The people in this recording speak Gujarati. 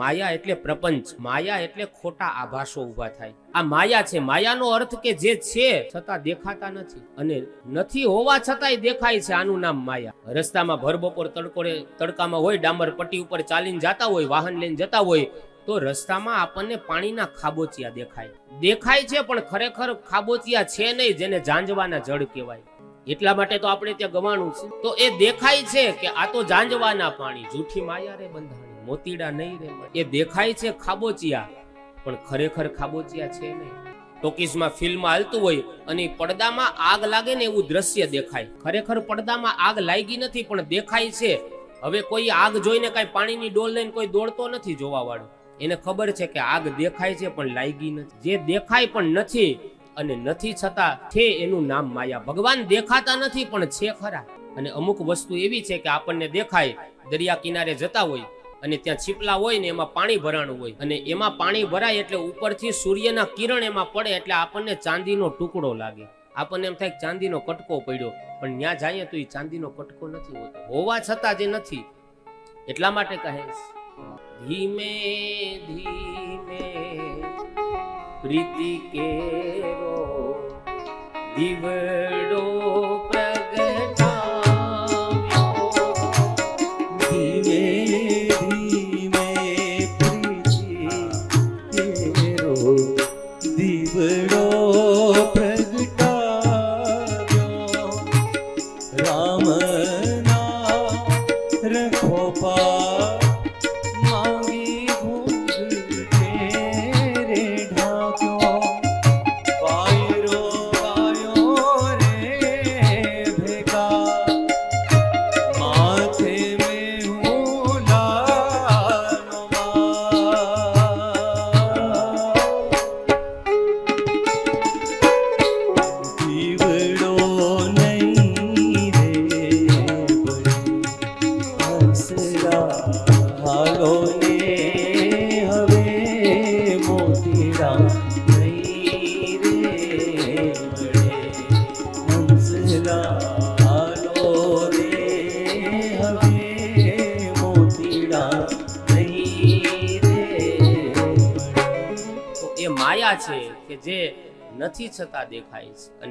માયા એટલે પ્રપંચ, માયા એટલે ખોટા આભાસો ઉભા થાય. આ માયા છે. માયાનો અર્થ કે જે છે છતાં દેખાતા નથી અને નથી હોવા છતાંય દેખાય છે, આનું નામ માયા. રસ્તામાં ભર બપોર તડકામાં હોય, ડામર પટ્ટી ઉપર ચાલીને જતા હોય, વાહન લઈને જતા હોય તો રસ્તામાં આપણને પાણીના ખાબોચિયા દેખાય છે, પણ ખરેખર ખાબોચિયા છે નહીં, જેને ઝાંઝવાના જળ કહેવાય. એટલા માટે તો આપણે ત્યાં ગવાણું છે. તો એ દેખાય છે કે આ તો ઝાંઝવાના પાણી, જૂઠી માયા રે બંધાણી, મોતીડા નહીં રે. એ દેખાય છે ખાબોચિયા, પણ ખરેખર ખાબોચિયા છે નહીં. ટોકીસમાં ફિલ્મ હાલતું હોય અને પડદામાં આગ લાગે ને એવું દ્રશ્ય દેખાય. ખરેખર પડદામાં આગ લાગી નથી, પણ દેખાય છે. હવે કોઈ આગ જોઈને કઈ પાણીની ડોલ લઈને કોઈ દોડતો નથી જોવા વાળો. એને ખબર છે કે આગ દેખાય છે પણ લાગી નથી. જે દેખાય પણ નથી અને નથી છતાં છે, એનું નામ માયા. ભગવાન દેખાતા નથી પણ છે ખરા. અને અમુક વસ્તુ એવી છે કે આપણને દેખાય. દરિયા કિનારે જતા હોય અને ત્યાં છીપલા હોય ને એમાં પાણી ભરાણું હોય અને એમાં પાણી ભરાય એટલે ઉપરથી સૂર્યના કિરણ એમાં પડે એટલે આપણને ચાંદીનો ટુકડો લાગે. આપણને એમ થાય કે ચાંદીનો કટકો પડ્યો, પણ ત્યાં જઈએ તો એ ચાંદીનો કટકો નથી હોતો, હોવા છતાં જે નથી. એટલા માટે કહે ધીમે ધીમે પ્રીતિ કેરો દીવડો પ્રગટાવ્યો. ધીમે ધીમે પ્રીતિ કેરો દીવડો પ્રગટાવ્યો. રામના રખોપા માયા છે કે જે નથી છતાં દેખાય છે. અને